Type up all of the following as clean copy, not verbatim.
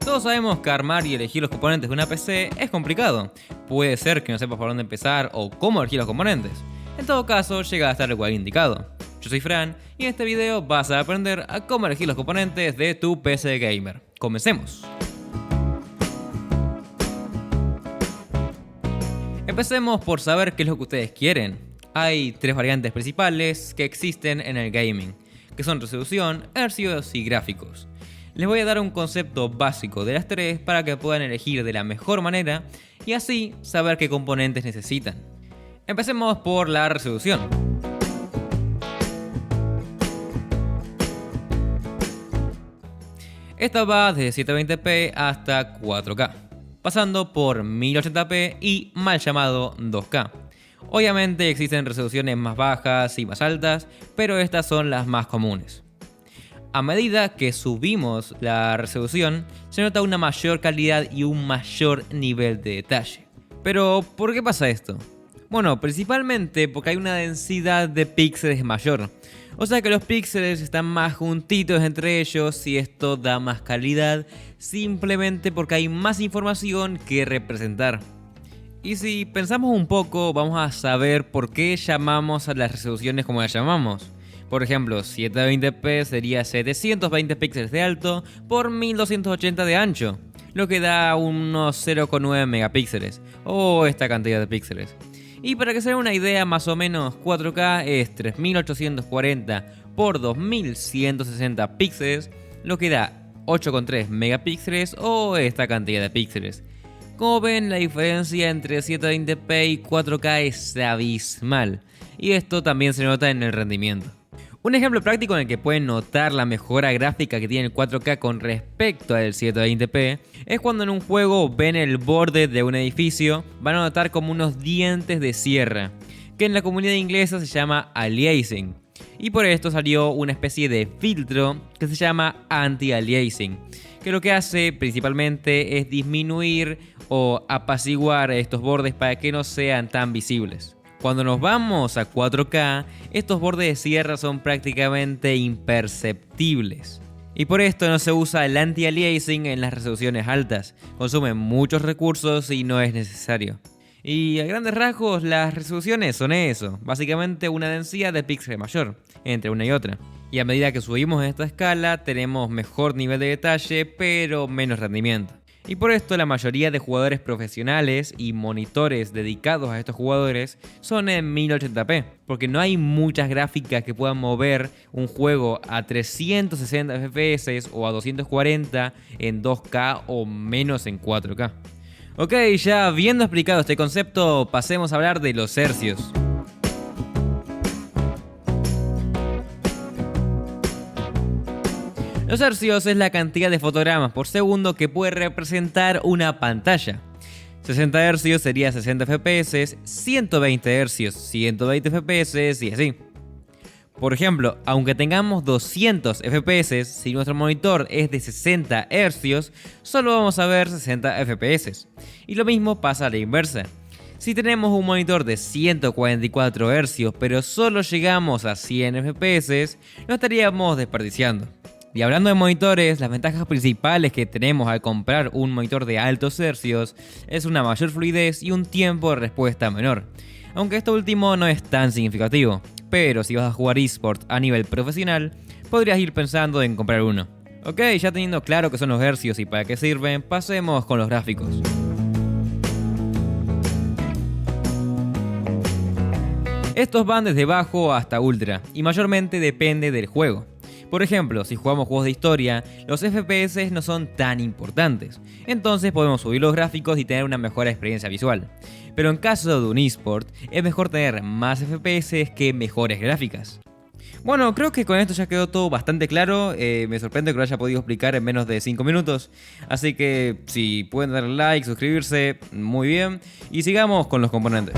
Todos sabemos que armar y elegir los componentes de una PC es complicado. Puede ser que no sepas por dónde empezar o cómo elegir los componentes. En todo caso, llega a estar el lugar indicado. Yo soy Fran y en este video vas a aprender a cómo elegir los componentes de tu PC gamer. ¡Comencemos! Empecemos por saber qué es lo que ustedes quieren. Hay tres variantes principales que existen en el gaming, que son resolución, hercios y gráficos. Les voy a dar un concepto básico de las tres para que puedan elegir de la mejor manera y así saber qué componentes necesitan. Empecemos por la resolución. Esta va desde 720p hasta 4K, pasando por 1080p y mal llamado 2K. Obviamente existen resoluciones más bajas y más altas, pero estas son las más comunes. A medida que subimos la resolución, se nota una mayor calidad y un mayor nivel de detalle. Pero, ¿por qué pasa esto? Bueno, principalmente porque hay una densidad de píxeles mayor. O sea que los píxeles están más juntitos entre ellos y esto da más calidad simplemente porque hay más información que representar. Y si pensamos un poco, vamos a saber por qué llamamos a las resoluciones como las llamamos. Por ejemplo, 720p sería 720 píxeles de alto por 1280 de ancho, lo que da unos 0,9 megapíxeles, o esta cantidad de píxeles. Y para que se den una idea, más o menos 4K es 3840 por 2160 píxeles, lo que da 8,3 megapíxeles o esta cantidad de píxeles. Como ven, la diferencia entre 720p y 4K es abismal, y esto también se nota en el rendimiento. Un ejemplo práctico en el que pueden notar la mejora gráfica que tiene el 4K con respecto al 720p es cuando en un juego ven el borde de un edificio, van a notar como unos dientes de sierra, que en la comunidad inglesa se llama aliasing, y por esto salió una especie de filtro que se llama anti-aliasing, que lo que hace principalmente es disminuir o apaciguar estos bordes para que no sean tan visibles. Cuando nos vamos a 4K, estos bordes de sierra son prácticamente imperceptibles. Y por esto no se usa el anti-aliasing en las resoluciones altas. Consume muchos recursos y no es necesario. Y a grandes rasgos, las resoluciones son eso, básicamente una densidad de píxeles mayor entre una y otra. Y a medida que subimos en esta escala, tenemos mejor nivel de detalle, pero menos rendimiento. Y por esto la mayoría de jugadores profesionales y monitores dedicados a estos jugadores son en 1080p, porque no hay muchas gráficas que puedan mover un juego a 360 fps o a 240 en 2K o menos en 4K. Ok, ya habiendo explicado este concepto, pasemos a hablar de los hercios. Los hercios es la cantidad de fotogramas por segundo que puede representar una pantalla. 60 hercios sería 60 fps, 120 hercios 120 fps y así. Por ejemplo, aunque tengamos 200 fps, si nuestro monitor es de 60 hercios, solo vamos a ver 60 fps. Y lo mismo pasa a la inversa. Si tenemos un monitor de 144 hercios pero solo llegamos a 100 fps, lo estaríamos desperdiciando. Y hablando de monitores, las ventajas principales que tenemos al comprar un monitor de altos hercios es una mayor fluidez y un tiempo de respuesta menor. Aunque esto último no es tan significativo, pero si vas a jugar eSport a nivel profesional, podrías ir pensando en comprar uno. Ok, ya teniendo claro qué son los hercios y para qué sirven, pasemos con los gráficos. Estos van desde bajo hasta ultra y mayormente depende del juego. Por ejemplo, si jugamos juegos de historia, los FPS no son tan importantes, entonces podemos subir los gráficos y tener una mejor experiencia visual. Pero en caso de un eSport, es mejor tener más FPS que mejores gráficas. Bueno, creo que con esto ya quedó todo bastante claro, me sorprende que lo haya podido explicar en menos de 5 minutos, así que si pueden darle like, suscribirse, muy bien, y sigamos con los componentes.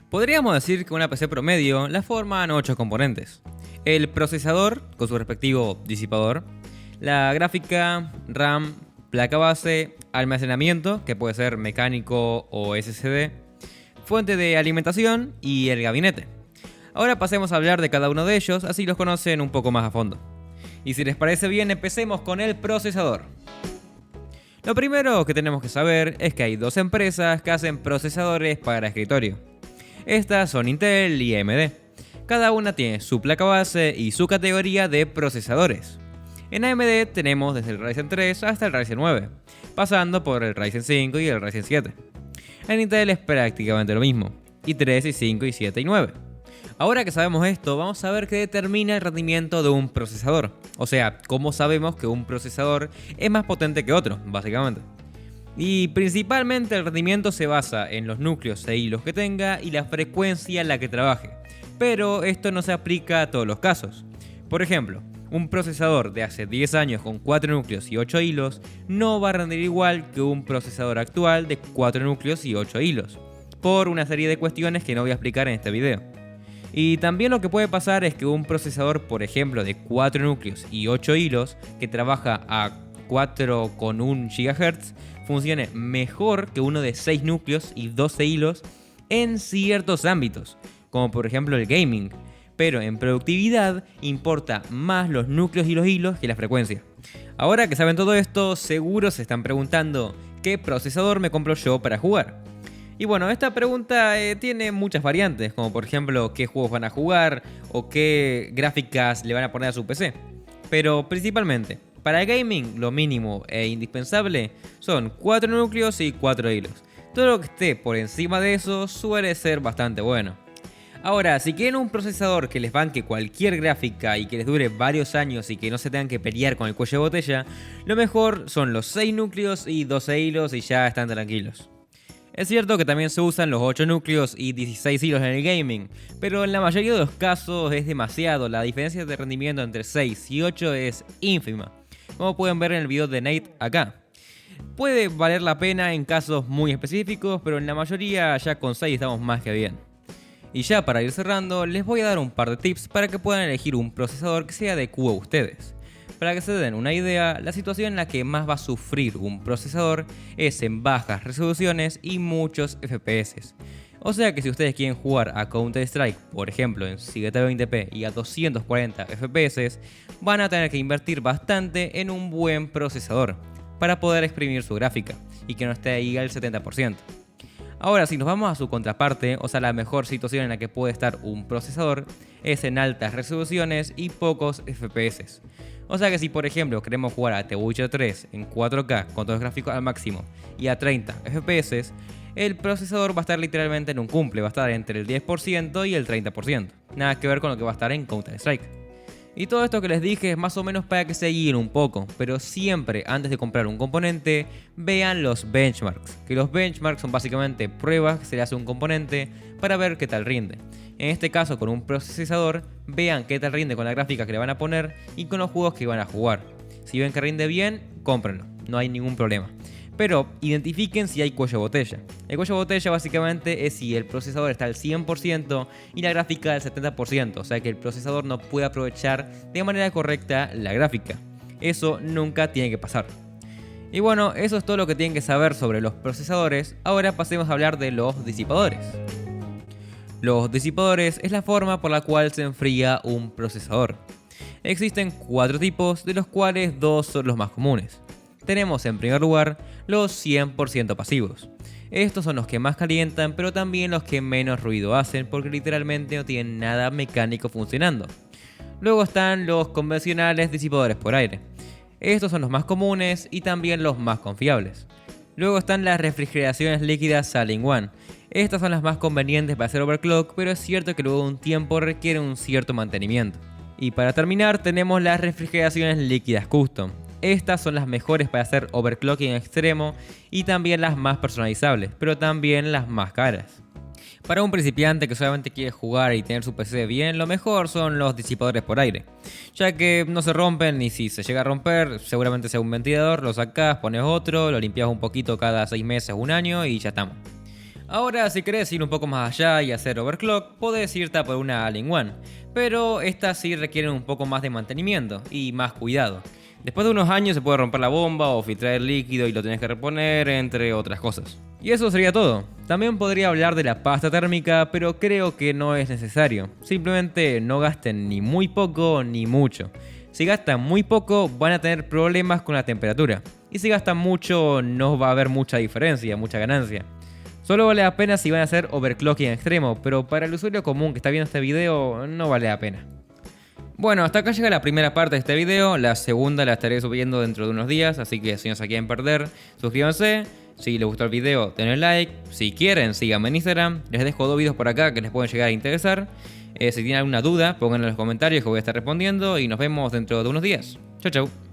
Podríamos decir que una PC promedio la forman 8 componentes. El procesador, con su respectivo disipador, la gráfica, RAM, placa base, almacenamiento, que puede ser mecánico o SSD, fuente de alimentación y el gabinete. Ahora pasemos a hablar de cada uno de ellos, así los conocen un poco más a fondo. Y si les parece bien, empecemos con el procesador. Lo primero que tenemos que saber es que hay dos empresas que hacen procesadores para escritorio. Estas son Intel y AMD. Cada una tiene su placa base y su categoría de procesadores. En AMD tenemos desde el Ryzen 3 hasta el Ryzen 9, pasando por el Ryzen 5 y el Ryzen 7. En Intel es prácticamente lo mismo, i3, i5, i7 y 9. Ahora que sabemos esto, vamos a ver qué determina el rendimiento de un procesador. O sea, cómo sabemos que un procesador es más potente que otro, básicamente. Y principalmente el rendimiento se basa en los núcleos e hilos que tenga y la frecuencia en la que trabaje. Pero esto no se aplica a todos los casos. Por ejemplo, un procesador de hace 10 años con 4 núcleos y 8 hilos no va a rendir igual que un procesador actual de 4 núcleos y 8 hilos, por una serie de cuestiones que no voy a explicar en este video. Y también lo que puede pasar es que un procesador, por ejemplo, de 4 núcleos y 8 hilos, que trabaja a 4,1 GHz, funcione mejor que uno de 6 núcleos y 12 hilos en ciertos ámbitos, como por ejemplo el gaming. Pero en productividad importa más los núcleos y los hilos que la frecuencia. Ahora que saben todo esto, seguro se están preguntando ¿qué procesador me compro yo para jugar? Y bueno, esta pregunta tiene muchas variantes, como por ejemplo qué juegos van a jugar o qué gráficas le van a poner a su PC. Pero principalmente, para el gaming lo mínimo e indispensable son 4 núcleos y 4 hilos. Todo lo que esté por encima de eso suele ser bastante bueno. Ahora, si quieren un procesador que les banque cualquier gráfica y que les dure varios años y que no se tengan que pelear con el cuello de botella, lo mejor son los 6 núcleos y 12 hilos y ya están tranquilos. Es cierto que también se usan los 8 núcleos y 16 hilos en el gaming, pero en la mayoría de los casos es demasiado, la diferencia de rendimiento entre 6 y 8 es ínfima, como pueden ver en el video de Nate acá. Puede valer la pena en casos muy específicos, pero en la mayoría ya con 6 estamos más que bien. Y ya para ir cerrando, les voy a dar un par de tips para que puedan elegir un procesador que se adecue a ustedes. Para que se den una idea, la situación en la que más va a sufrir un procesador es en bajas resoluciones y muchos FPS. O sea que si ustedes quieren jugar a Counter-Strike, por ejemplo en 720p y a 240 FPS, van a tener que invertir bastante en un buen procesador para poder exprimir su gráfica y que no esté ahí al 70%. Ahora, si nos vamos a su contraparte, o sea la mejor situación en la que puede estar un procesador, es en altas resoluciones y pocos FPS. O sea que si por ejemplo queremos jugar a The Witcher 3 en 4K con todos los gráficos al máximo y a 30 FPS, el procesador va a estar literalmente en un cumple, va a estar entre el 10% y el 30%. Nada que ver con lo que va a estar en Counter-Strike. Y todo esto que les dije es más o menos para que se guíen un poco, pero siempre antes de comprar un componente, vean los benchmarks. Que los benchmarks son básicamente pruebas que se le hace a un componente para ver qué tal rinde. En este caso con un procesador, vean qué tal rinde con la gráfica que le van a poner y con los juegos que van a jugar. Si ven que rinde bien, cómprenlo, no hay ningún problema. Pero identifiquen si hay cuello de botella. El cuello de botella básicamente es si el procesador está al 100% y la gráfica al 70%, o sea que el procesador no puede aprovechar de manera correcta la gráfica. Eso nunca tiene que pasar. Y bueno, eso es todo lo que tienen que saber sobre los procesadores. Ahora pasemos a hablar de los disipadores. Los disipadores es la forma por la cual se enfría un procesador. Existen 4 tipos, de los cuales 2 son los más comunes. Tenemos en primer lugar los 100% pasivos. Estos son los que más calientan, pero también los que menos ruido hacen porque literalmente no tienen nada mecánico funcionando. Luego están los convencionales disipadores por aire. Estos son los más comunes y también los más confiables. Luego están las refrigeraciones líquidas All-in-One. Estas son las más convenientes para hacer overclock, pero es cierto que luego de un tiempo requieren un cierto mantenimiento. Y para terminar tenemos las refrigeraciones líquidas Custom. Estas son las mejores para hacer overclocking extremo y también las más personalizables, pero también las más caras. Para un principiante que solamente quiere jugar y tener su PC bien, lo mejor son los disipadores por aire, ya que no se rompen y si se llega a romper, seguramente sea un ventilador, lo sacas, pones otro, lo limpias un poquito cada 6 meses, un año y ya estamos. Ahora, si querés ir un poco más allá y hacer overclock, podés irte a por una All-in-One, pero estas sí requieren un poco más de mantenimiento y más cuidado. Después de unos años se puede romper la bomba o filtrar el líquido y lo tenés que reponer, entre otras cosas. Y eso sería todo. También podría hablar de la pasta térmica, pero creo que no es necesario. Simplemente no gasten ni muy poco ni mucho. Si gastan muy poco van a tener problemas con la temperatura. Y si gastan mucho no va a haber mucha diferencia, mucha ganancia. Solo vale la pena si van a hacer overclocking extremo, pero para el usuario común que está viendo este video no vale la pena. Bueno, hasta acá llega la primera parte de este video, la segunda la estaré subiendo dentro de unos días, así que si no se quieren perder, suscríbanse. Si les gustó el video, denle like. Si quieren, síganme en Instagram. Les dejo 2 videos por acá que les pueden llegar a interesar. Si tienen alguna duda, pónganla en los comentarios que voy a estar respondiendo. Y nos vemos dentro de unos días. Chau, chau.